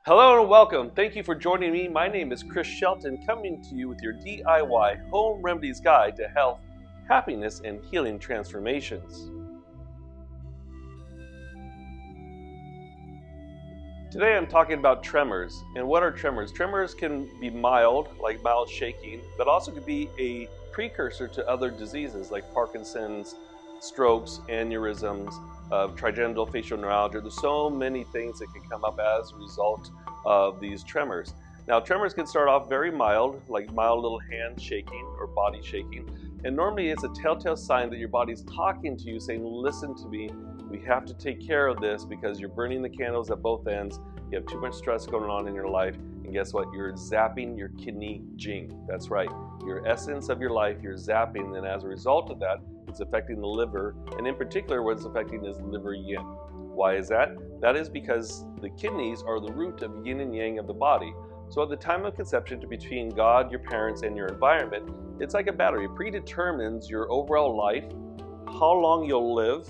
Hello and welcome. Thank you for joining me. My name is Chris Shelton, coming to you with your DIY home remedies guide to health, happiness, and healing transformations. Today I'm talking about tremors. And what are tremors? Tremors can be mild, like mild shaking, but also could be a precursor to other diseases like Parkinson's, strokes, aneurysms, trigeminal facial neuralgia. There's so many things that can come up as a result of these tremors. Now, tremors can start off very mild, like mild little hand shaking or body shaking. And normally it's a telltale sign that your body's talking to you, saying, listen to me, we have to take care of this because you're burning the candles at both ends. You have too much stress going on in your life. And guess what? You're zapping your kidney jing. That's right. Your essence of your life, you're zapping. And as a result of that, it's affecting the liver. And in particular, what it's affecting is liver yin. Why is that? That is because the kidneys are the root of yin and yang of the body. So at the time of conception, between God, your parents, and your environment, it's like a battery. It predetermines your overall life, how long you'll live,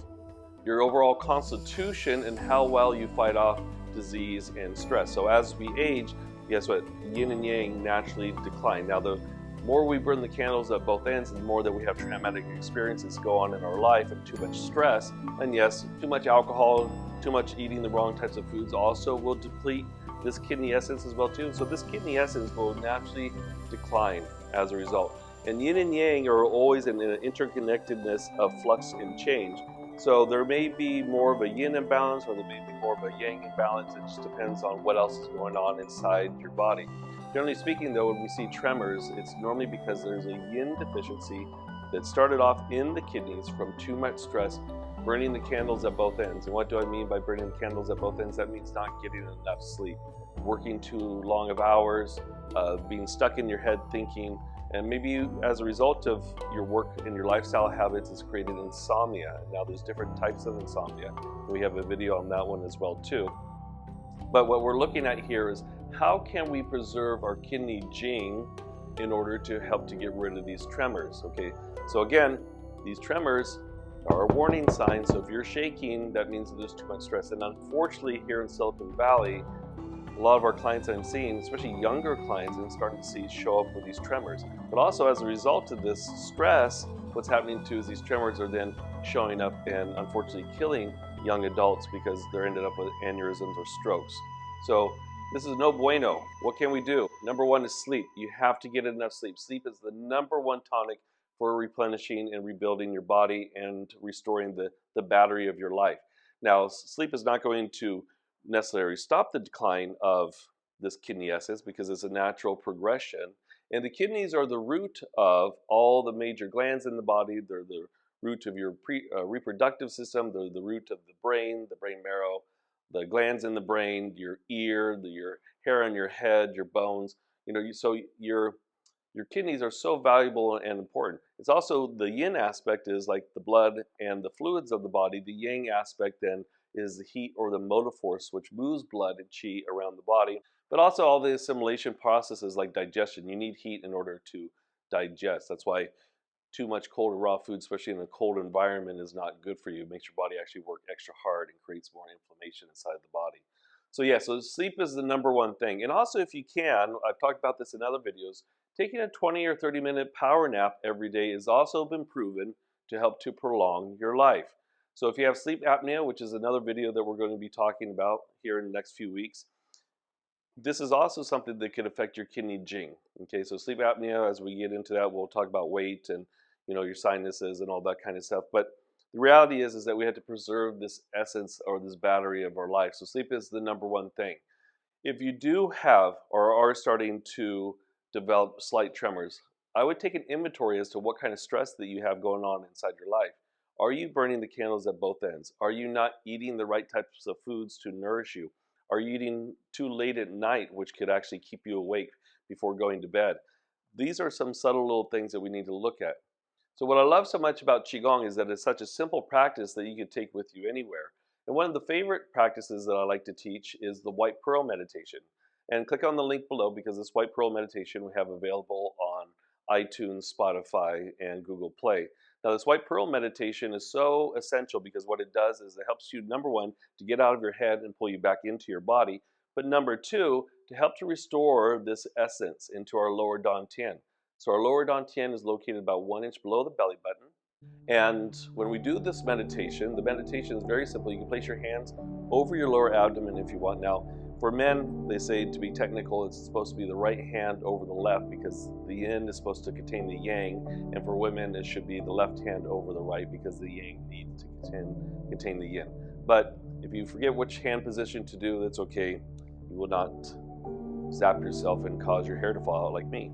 your overall constitution, and how well you fight off disease and stress. So as we age, guess what? Yin and yang naturally decline. Now, the more we burn the candles at both ends, the more that we have traumatic experiences go on in our life and too much stress. And yes, too much alcohol, too much eating the wrong types of foods also will deplete this kidney essence as well too. So this kidney essence will naturally decline as a result. And yin and yang are always in an interconnectedness of flux and change. So there may be more of a yin imbalance or there may be more of a yang imbalance. It just depends on what else is going on inside your body. Generally speaking though, when we see tremors, it's normally because there's a yin deficiency that started off in the kidneys from too much stress, burning the candles at both ends. And what do I mean by burning the candles at both ends? That means not getting enough sleep, working too long of hours, being stuck in your head thinking, and maybe as a result of your work and your lifestyle habits, it's created insomnia. Now there's different types of insomnia. We have a video on that one as well too. But what we're looking at here is how can we preserve our kidney jing in order to help to get rid of these tremors, okay? So again, these tremors are a warning sign. So if you're shaking, that means that there's too much stress. And unfortunately here in Silicon Valley, a lot of our clients I'm seeing, especially younger clients, I'm starting to see show up with these tremors. But also as a result of this stress, what's happening too is these tremors are then showing up and unfortunately killing young adults because they're ended up with aneurysms or strokes. So this is no bueno. What can we do? Number one is sleep. You have to get enough sleep. Sleep is the number one tonic for replenishing and rebuilding your body and restoring the battery of your life. Now, sleep is not going to necessarily stop the decline of this kidney essence because it's a natural progression. And the kidneys are the root of all the major glands in the body. They're the root of your reproductive system. They're the root of the brain marrow, the glands in the brain, your ear, your hair on your head, your bones. So your kidneys are so valuable and important. It's also the yin aspect is like the blood and the fluids of the body. The yang aspect then is the heat or the motor force, which moves blood and qi around the body. But also all the assimilation processes like digestion. You need heat in order to digest. That's why too much cold or raw food, especially in a cold environment, is not good for you. It makes your body actually work extra hard and creates more inflammation inside the body. So yeah, so sleep is the number one thing. And also if you can, I've talked about this in other videos, taking a 20 or 30-minute power nap every day has also been proven to help to prolong your life. So if you have sleep apnea, which is another video that we're going to be talking about here in the next few weeks, this is also something that could affect your kidney jing. Okay, so sleep apnea, as we get into that, we'll talk about weight and your sinuses and all that kind of stuff. But the reality is that we have to preserve this essence or this battery of our life. So sleep is the number one thing. If you do have or are starting to develop slight tremors, I would take an inventory as to what kind of stress that you have going on inside your life. Are you burning the candles at both ends? Are you not eating the right types of foods to nourish you? Are you eating too late at night, which could actually keep you awake before going to bed? These are some subtle little things that we need to look at. So what I love so much about Qigong is that it's such a simple practice that you can take with you anywhere. And one of the favorite practices that I like to teach is the white pearl meditation. And click on the link below because this white pearl meditation we have available on iTunes, Spotify, and Google Play. Now this white pearl meditation is so essential because what it does is it helps you, number one, to get out of your head and pull you back into your body. But number two, to help to restore this essence into our lower dantian. So our lower dantian is located about 1 inch below the belly button. And when we do this meditation, the meditation is very simple. You can place your hands over your lower abdomen if you want. Now, for men, they say, to be technical, it's supposed to be the right hand over the left because the yin is supposed to contain the yang. And for women, it should be the left hand over the right because the yang needs to contain the yin. But if you forget which hand position to do, that's okay. You will not zap yourself and cause your hair to fall out like me.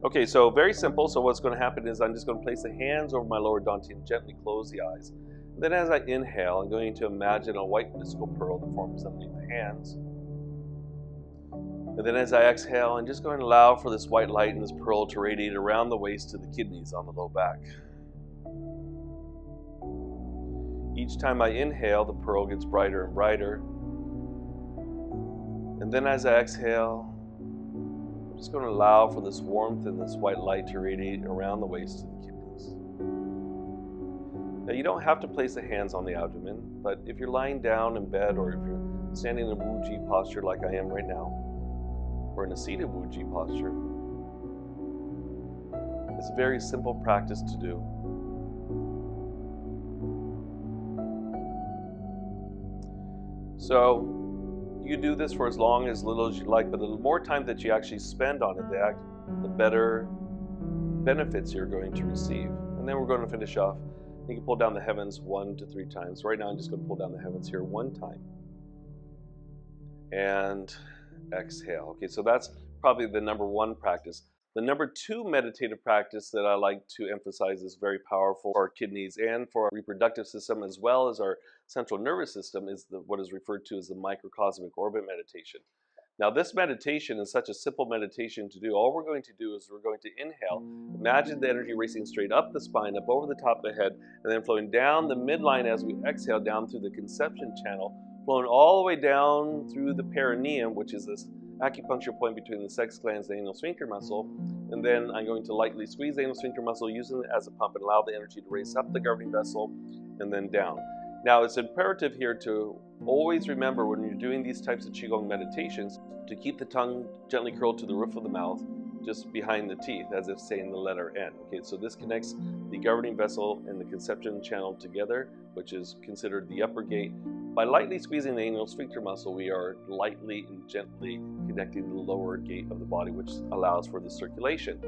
Okay, so very simple. So what's going to happen is I'm just going to place the hands over my lower dantian and gently close the eyes. And then as I inhale, I'm going to imagine a white mystical pearl that forms underneath the hands. And then as I exhale, I'm just going to allow for this white light and this pearl to radiate around the waist to the kidneys on the low back. Each time I inhale, the pearl gets brighter and brighter. And then as I exhale, I'm just going to allow for this warmth and this white light to radiate around the waist to the kidneys. Now you don't have to place the hands on the abdomen, but if you're lying down in bed or if you're standing in a Wu-Ji posture like I am right now, or in a seated Wu-Ji posture, it's a very simple practice to do. So you do this for as long as little as you like, but the more time that you actually spend on it, the better benefits you're going to receive. And then we're going to finish off. You can pull down the heavens 1 to 3 times. Right now I'm just going to pull down the heavens here 1 time. And exhale. Okay, so that's probably the number 1 practice. The number 2 meditative practice that I like to emphasize is very powerful for our kidneys and for our reproductive system as well as our central nervous system is what is referred to as the microcosmic orbit meditation. Now this meditation is such a simple meditation to do. All we're going to do is we're going to inhale. Imagine the energy racing straight up the spine, up over the top of the head, and then flowing down the midline as we exhale down through the conception channel, flowing all the way down through the perineum, which is this acupuncture point between the sex glands and the anal sphincter muscle. And then I'm going to lightly squeeze the anal sphincter muscle using it as a pump and allow the energy to race up the governing vessel and then down. Now it's imperative here to always remember when you're doing these types of Qigong meditations to keep the tongue gently curled to the roof of the mouth, just behind the teeth, as if saying the letter N. Okay, so this connects the governing vessel and the conception channel together, which is considered the upper gate. By lightly squeezing the anal sphincter muscle, we are lightly and gently connecting the lower gate of the body, which allows for the circulation.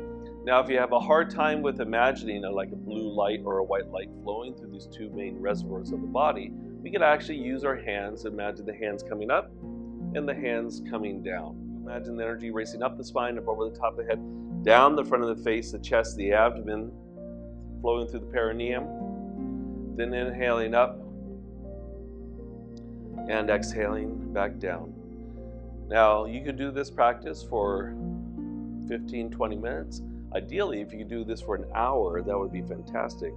Now, if you have a hard time with imagining like a blue light or a white light flowing through these 2 main reservoirs of the body, we can actually use our hands. Imagine the hands coming up and the hands coming down. Imagine the energy racing up the spine, up over the top of the head, down the front of the face, the chest, the abdomen, flowing through the perineum, then inhaling up and exhaling back down. Now, you could do this practice for 15-20 minutes. Ideally, if you could do this for an hour, that would be fantastic.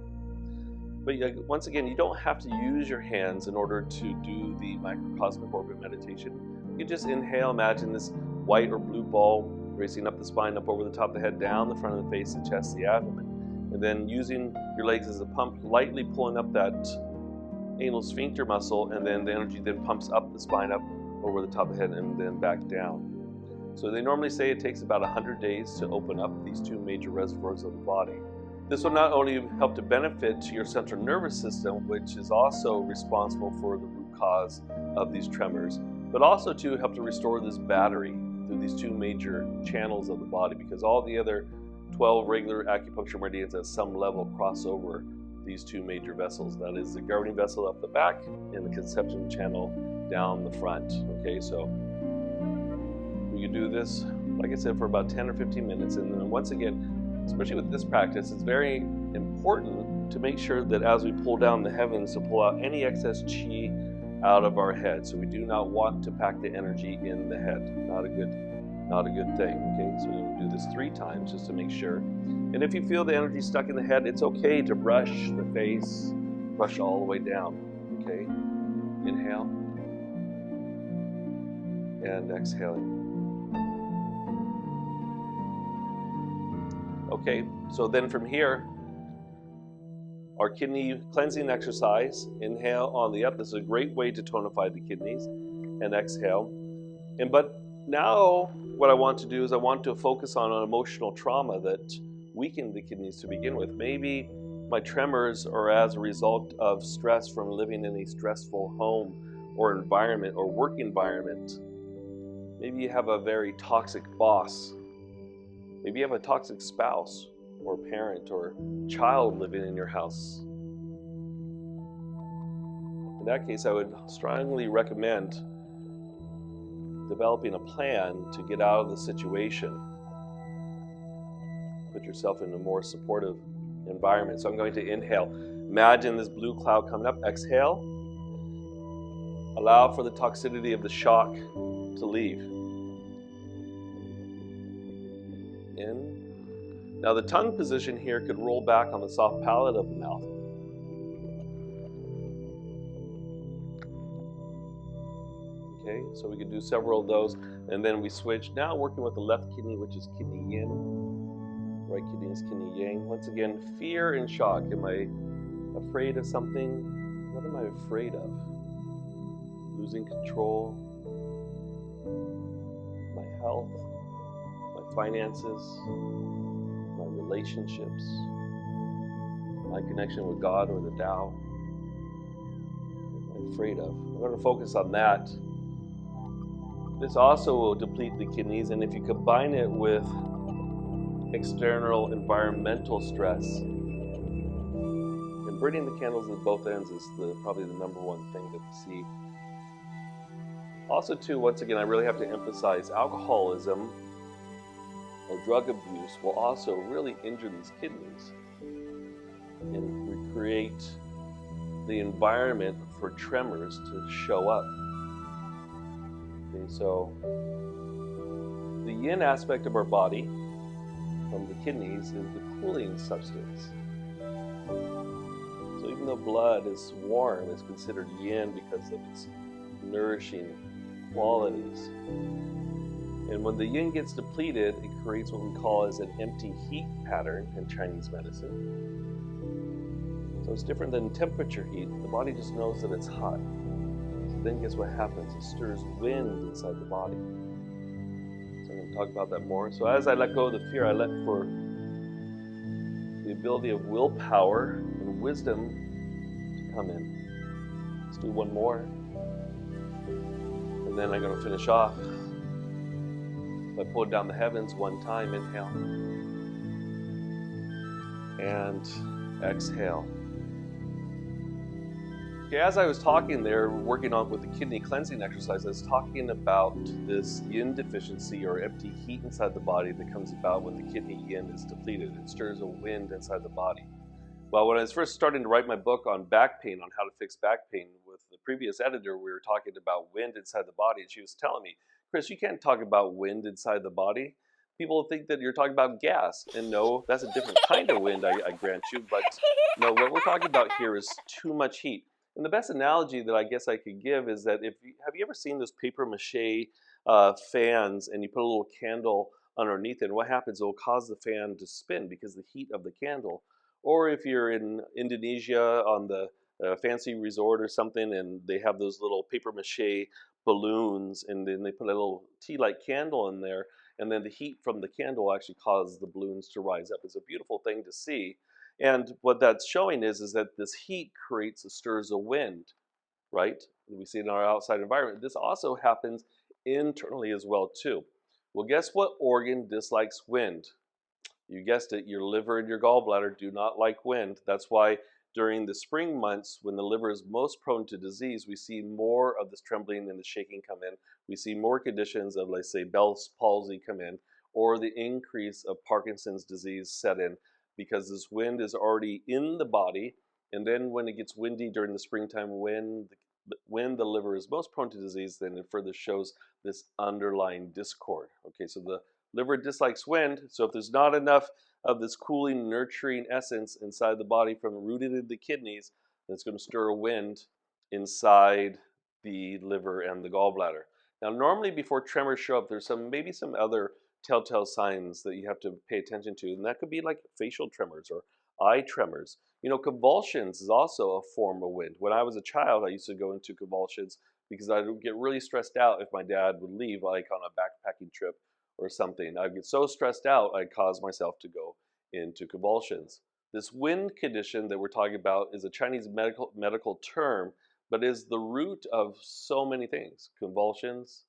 But once again, you don't have to use your hands in order to do the microcosmic orbit meditation. You can just inhale, imagine this white or blue ball racing up the spine, up over the top of the head, down the front of the face, the chest, the abdomen. And then using your legs as a pump, lightly pulling up that anal sphincter muscle, and then the energy then pumps up the spine, up over the top of the head, and then back down. So they normally say it takes about 100 days to open up these 2 major reservoirs of the body. This will not only help to benefit your central nervous system, which is also responsible for the root cause of these tremors, but also to help to restore this battery through these 2 major channels of the body, because all the other 12 regular acupuncture meridians at some level cross over these 2 major vessels. That is the governing vessel up the back and the conception channel down the front. Okay, so we can do this, like I said, for about 10 or 15 minutes. And then once again, especially with this practice, it's very important to make sure that as we pull down the heavens, to pull out any excess chi out of our head. So we do not want to pack the energy in the head. Not a good thing. Okay, so we're going to do this 3 times just to make sure. And if you feel the energy stuck in the head, it's okay to brush the face, brush all the way down. Okay, inhale and exhaling. Okay, so then from here, our kidney cleansing exercise. Inhale on the up. This is a great way to tonify the kidneys. And exhale. But now what I want to do is I want to focus on an emotional trauma that weakened the kidneys to begin with. Maybe my tremors are as a result of stress from living in a stressful home or environment or work environment. Maybe you have a very toxic boss. Maybe you have a toxic spouse or parent or child living in your house. In that case, I would strongly recommend developing a plan to get out of the situation. Put yourself in a more supportive environment. So I'm going to inhale. Imagine this blue cloud coming up. Exhale. Allow for the toxicity of the shock to leave. In. Now the tongue position here could roll back on the soft palate of the mouth. Okay, so we could do several of those, and then we switch. Now working with the left kidney, which is kidney yin. Right kidney is kidney yang. Once again, fear and shock. Am I afraid of something? What am I afraid of? Losing control. My health. My finances. My relationships. My connection with God or the Tao. What am I afraid of? We're going to focus on that. This also will deplete the kidneys, and if you combine it with external environmental stress, and burning the candles at both ends is probably the number one thing that we see. Also too, once again, I really have to emphasize alcoholism or drug abuse will also really injure these kidneys and recreate the environment for tremors to show up. Okay, so the yin aspect of our body from the kidneys is the cooling substance. So even though blood is warm, it's considered yin because of its nourishing qualities. And when the yin gets depleted, it creates what we call as an empty heat pattern in Chinese medicine. So it's different than temperature heat. The body just knows that it's hot. So then guess what happens? It stirs wind inside the body. So I'm going to talk about that more. So as I let go of the fear, I let for the ability of willpower and wisdom to come in. Let's do one more. And then I'm going to finish off by pulling down the heavens one time. Inhale. And exhale. Okay, as I was talking there, working on with the kidney cleansing exercise, I was talking about this yin deficiency or empty heat inside the body that comes about when the kidney yin is depleted. It stirs a wind inside the body. Well, when I was first starting to write my book on back pain, on how to fix back pain, with the previous editor, we were talking about wind inside the body, and she was telling me, Chris, you can't talk about wind inside the body. People think that you're talking about gas, and no, that's a different kind of wind, I grant you, but no, what we're talking about here is too much heat. And the best analogy that I guess I could give is that have you ever seen those paper mache fans, and you put a little candle underneath it, and what happens? It will cause the fan to spin because of the heat of the candle. Or if you're in Indonesia on the fancy resort or something, and they have those little paper mache balloons, and then they put a little tea-light candle in there, and then the heat from the candle actually causes the balloons to rise up. It's a beautiful thing to see. And what that's showing is that this heat creates a stirs of wind, right? We see it in our outside environment. This also happens internally as well too. Well, guess what organ dislikes wind? You guessed it, your liver and your gallbladder do not like wind. That's why during the spring months, when the liver is most prone to disease, we see more of this trembling and the shaking come in. We see more conditions of, let's say, Bell's palsy come in, or the increase of Parkinson's disease set in, because this wind is already in the body. And then when it gets windy during the springtime, when the liver is most prone to disease, then it further shows this underlying discord. Okay, so the liver dislikes wind, so if there's not enough of this cooling, nurturing essence inside the body from rooted in the kidneys, then it's going to stir a wind inside the liver and the gallbladder. Now, normally before tremors show up, there's maybe some other telltale signs that you have to pay attention to, and that could be like facial tremors or eye tremors. You know, convulsions is also a form of wind. When I was a child, I used to go into convulsions because I would get really stressed out if my dad would leave, like on a backpacking trip or something. I'd get so stressed out, I'd cause myself to go into convulsions. This wind condition that we're talking about is a Chinese medical term, but is the root of so many things: convulsions,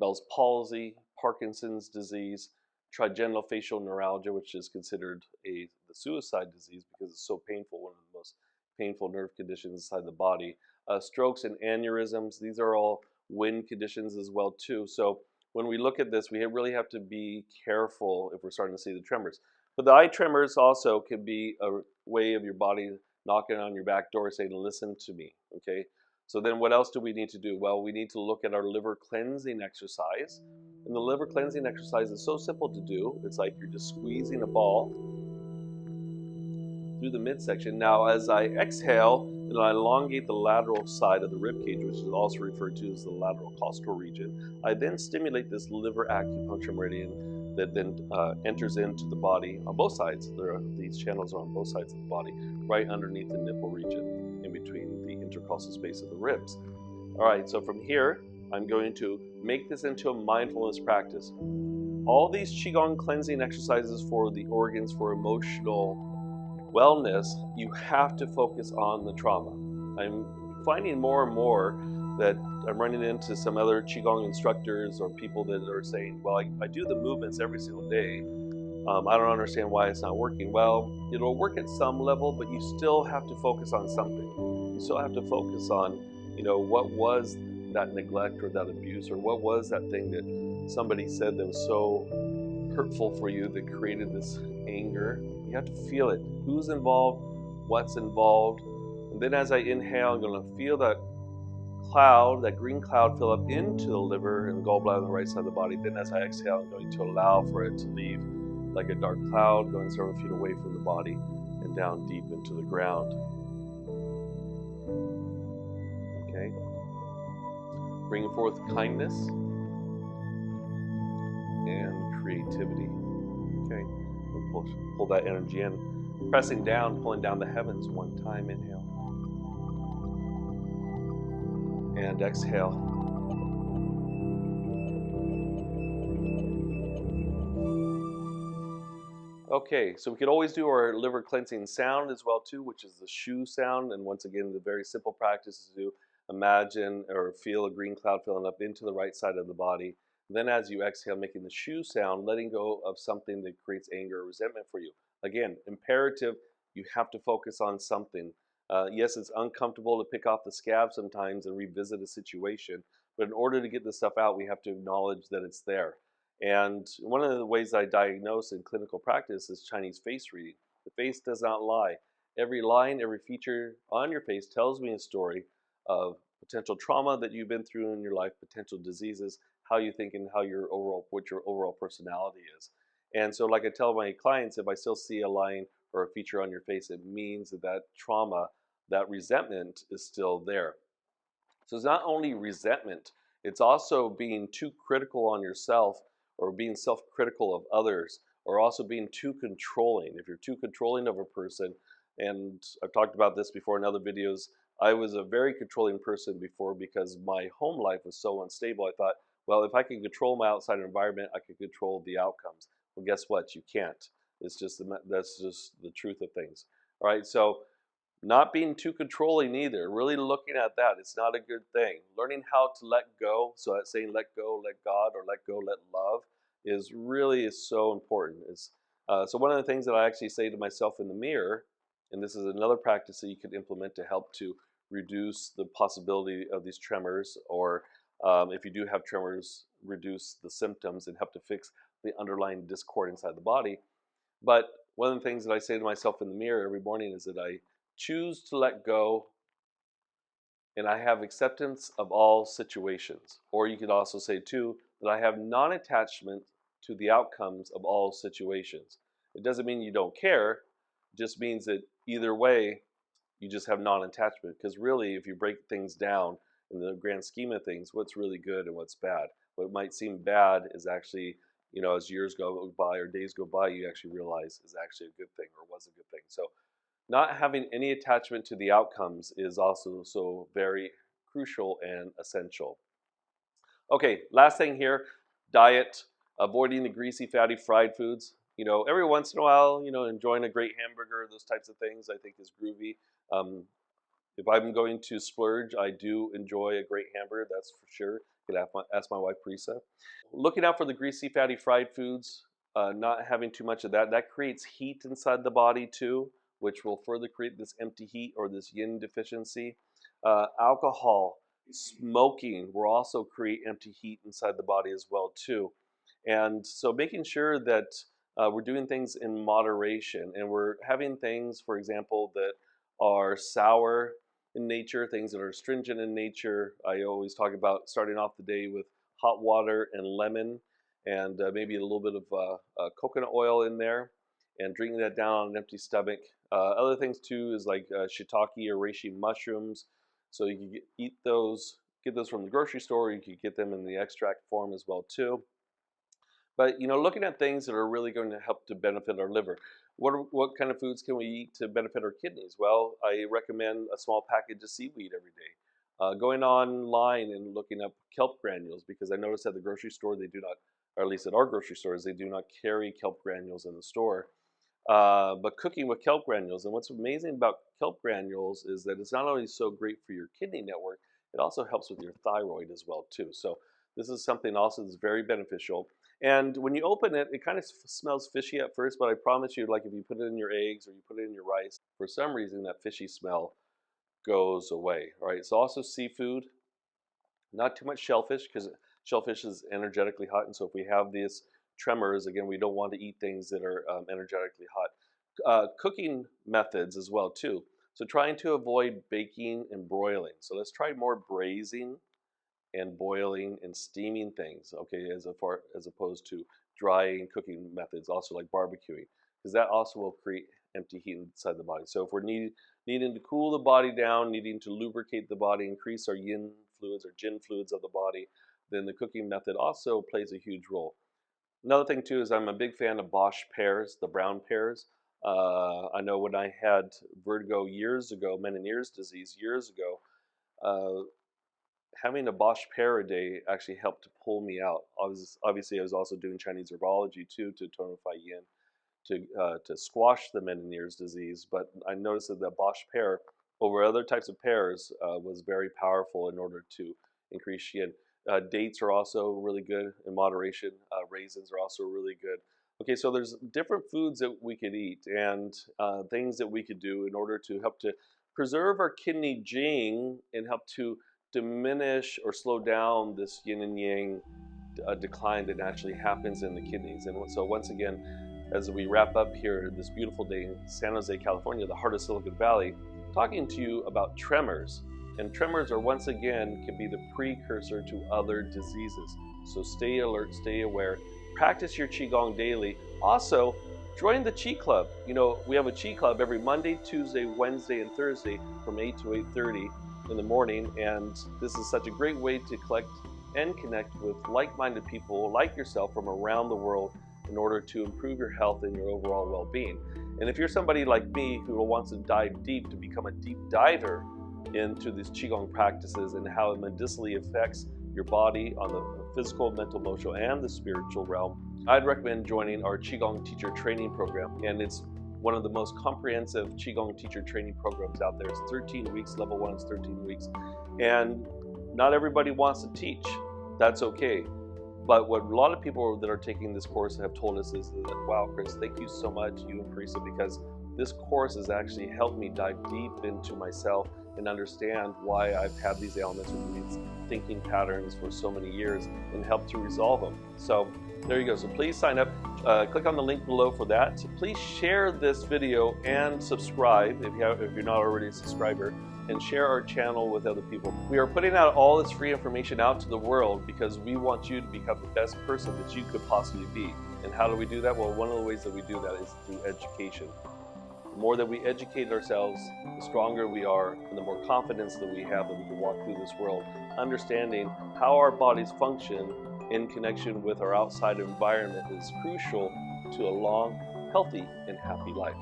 Bell's palsy, Parkinson's disease, trigeminal facial neuralgia, which is considered the suicide disease because it's so painful, one of the most painful nerve conditions inside the body. Strokes and aneurysms, these are all wind conditions as well too. So when we look at this, we really have to be careful if we're starting to see the tremors. But the eye tremors also can be a way of your body knocking on your back door saying, listen to me, okay? So then what else do we need to do? Well, we need to look at our liver cleansing exercise. And the liver cleansing exercise is so simple to do. It's like you're just squeezing a ball through the midsection. Now, as I exhale, and I elongate the lateral side of the rib cage, which is also referred to as the lateral costal region, I then stimulate this liver acupuncture meridian that then enters into the body on both sides. These channels are on both sides of the body, right underneath the nipple region, in between the intercostal space of the ribs. All right, so from here, I'm going to make this into a mindfulness practice. All these Qigong cleansing exercises for the organs, for emotional wellness, you have to focus on the trauma. I'm finding more and more that I'm running into some other Qigong instructors or people that are saying, well, I do the movements every single day. I don't understand why it's not working. Well, it'll work at some level, but you still have to focus on something. You still have to focus on, what was that neglect or that abuse, or what was that thing that somebody said that was so hurtful for you that created this anger. You have to feel it. Who's involved? What's involved? And then as I inhale, I'm going to feel that cloud, that green cloud, fill up into the liver and gallbladder on the right side of the body. Then as I exhale, I'm going to allow for it to leave like a dark cloud, going several feet away from the body and down deep into the ground. Okay. Bringing forth kindness and creativity. Okay. Pull that energy in. Pressing down, pulling down the heavens one time. Inhale. And exhale. Okay, so we could always do our liver cleansing sound as well too, which is the shoo sound. And once again, the very simple practice is to imagine or feel a green cloud filling up into the right side of the body. Then as you exhale, making the shoo sound, letting go of something that creates anger or resentment for you. Again, imperative, you have to focus on something. Yes, it's uncomfortable to pick off the scab sometimes and revisit a situation, but in order to get this stuff out, we have to acknowledge that it's there. And one of the ways I diagnose in clinical practice is Chinese face reading. The face does not lie. Every line, every feature on your face tells me a story of potential trauma that you've been through in your life, potential diseases, how you think, and what your overall personality is. And so, like I tell my clients, if I still see a line or a feature on your face, it means that that trauma, that resentment is still there. So it's not only resentment, it's also being too critical on yourself or being self-critical of others, or also being too controlling. If you're too controlling of a person, and I've talked about this before in other videos, I was a very controlling person before because my home life was so unstable. I thought, well, if I can control my outside environment, I can control the outcomes. Well, guess what? You can't. That's just the truth of things. All right, so not being too controlling either, really looking at that. It's not a good thing. Learning how to let go, so that saying let go, let God, or let go, let love, is so important. So one of the things that I actually say to myself in the mirror, and this is another practice that you could implement to help to reduce the possibility of these tremors, or if you do have tremors, reduce the symptoms and help to fix the underlying discord inside the body. But one of the things that I say to myself in the mirror every morning is that I choose to let go, and I have acceptance of all situations. Or you could also say too that I have non-attachment to the outcomes of all situations. It doesn't mean you don't care, it just means that either way you just have non-attachment, because really if you break things down in the grand scheme of things, what's really good and what's bad, what might seem bad is actually, as years go by or days go by, you actually realize is actually a good thing or was a good thing. So not having any attachment to the outcomes is also so very crucial and essential. Okay, last thing here, diet, avoiding the greasy, fatty, fried foods. Every once in a while, enjoying a great hamburger, those types of things I think is groovy. Um, if I'm going to splurge, I do enjoy a great hamburger, that's for sure. You can ask my wife, Parisa. Looking out for the greasy, fatty, fried foods, not having too much of that. That creates heat inside the body too, which will further create this empty heat or this yin deficiency. Alcohol, smoking will also create empty heat inside the body as well too. And so making sure that we're doing things in moderation and we're having things, for example, that are sour in nature, things that are astringent in nature. I always talk about starting off the day with hot water and lemon and maybe a little bit of coconut oil in there and drinking that down on an empty stomach. Other things too is like shiitake or reishi mushrooms. So you can eat those, get those from the grocery store. You can get them in the extract form as well too. But looking at things that are really going to help to benefit our liver. What kind of foods can we eat to benefit our kidneys? Well, I recommend a small package of seaweed every day. Going online and looking up kelp granules, because I noticed at the grocery store they do not, or at least at our grocery stores, they do not carry kelp granules in the store. But cooking with kelp granules, and what's amazing about kelp granules is that it's not only so great for your kidney network, it also helps with your thyroid as well too. So this is something also that's very beneficial. And when you open it, it kind of smells fishy at first, but I promise you, like if you put it in your eggs or you put it in your rice, for some reason that fishy smell goes away. All right, so also seafood, not too much shellfish because shellfish is energetically hot, and so if we have these tremors, again, we don't want to eat things that are energetically hot. Cooking methods as well too. So trying to avoid baking and broiling. So let's try more braising and boiling and steaming things, okay, as opposed to drying cooking methods, also like barbecuing, because that also will create empty heat inside the body. So if we're needing to cool the body down, needing to lubricate the body, increase our yin fluids or jin fluids of the body, then the cooking method also plays a huge role. Another thing too is I'm a big fan of Bosch pears, the brown pears. I know when I had vertigo years ago, Meniere's disease years ago, uh, having a Bosch pear a day actually helped to pull me out. Obviously, I was also doing Chinese herbology too to tonify yin, to squash the Meniere's disease. But I noticed that the Bosch pear over other types of pears was very powerful in order to increase yin. Dates are also really good in moderation. Raisins are also really good. Okay, so there's different foods that we could eat and things that we could do in order to help to preserve our kidney jing and help to diminish or slow down this yin and yang decline that naturally happens in the kidneys. And so once again, as we wrap up here this beautiful day in San Jose, California, the heart of Silicon Valley, talking to you about tremors. And tremors are once again can be the precursor to other diseases. So stay alert, stay aware, practice your Qigong daily. Also, join the Qi Club. We have a Qi Club every Monday, Tuesday, Wednesday, and Thursday from 8 to 8:30 in the morning. And this is such a great way to collect and connect with like-minded people like yourself from around the world in order to improve your health and your overall well-being. And if you're somebody like me who wants to dive deep, to become a deep diver into these Qigong practices and how it medicinally affects your body on the physical, mental, emotional, and the spiritual realm, I'd recommend joining our Qigong teacher training program. And it's one of the most comprehensive Qigong teacher training programs out there. It's 13 weeks, level 1 is 13 weeks. And not everybody wants to teach. That's okay. But what a lot of people that are taking this course have told us is that, wow, Chris, thank you so much, you and Parisa, because this course has actually helped me dive deep into myself and understand why I've had these ailments or these thinking patterns for so many years and help to resolve them. So there you go. So please sign up. Click on the link below for that. So please share this video and subscribe if you're not already a subscriber, and share our channel with other people. We are putting out all this free information out to the world because we want you to become the best person that you could possibly be. And how do we do that? Well, one of the ways that we do that is through education. The more that we educate ourselves, the stronger we are, and the more confidence that we have that we can walk through this world, understanding how our bodies function in connection with our outside environment is crucial to a long, healthy, and happy life.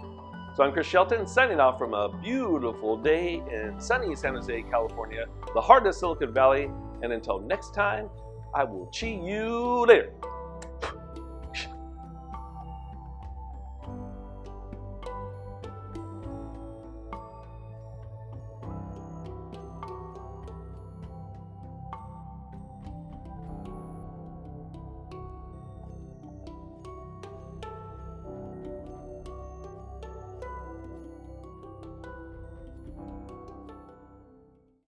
So I'm Chris Shelton, signing off from a beautiful day in sunny San Jose, California, the heart of Silicon Valley. And until next time, I will see you later.